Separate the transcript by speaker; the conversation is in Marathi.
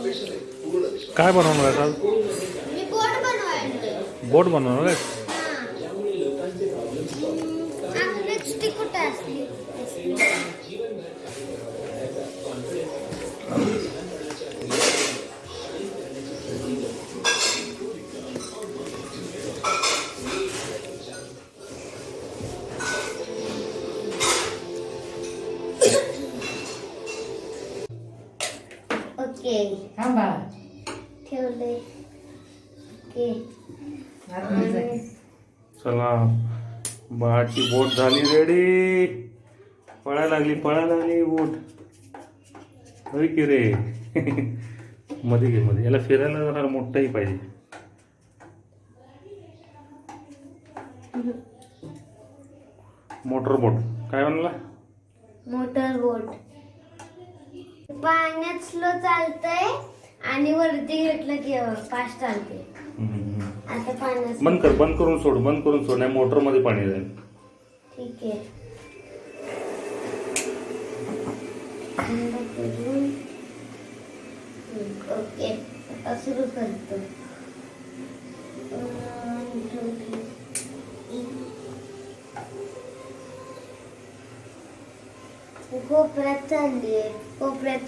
Speaker 1: काय बनवणार आहे आज?
Speaker 2: मी बोट बनवायला.
Speaker 1: बोट बनवणार आहे?
Speaker 2: स्टिक कुठे असली? ओके
Speaker 3: थांबा
Speaker 2: ठेवले. ओके
Speaker 1: चला, बाळाची बोट झाली रेडी. पळायला लागली बोट. होय की रे. मध्ये घे मध्ये. याला फिरायला जरा मोठाही पाहिजे. मोटर बोट काय म्हणला?
Speaker 2: मोटर बोट. पाण्यात स्लो चालतंय आणि वरती घेतलं की फास्ट चालते. आता पाण्यात
Speaker 1: बंद करून सोड नाही मोटर मध्ये पाणी जाईल.
Speaker 2: ठीक आहे. ओके आता सुरू करतो. कोपऱ्यात चालली आहे. कोपऱ्यात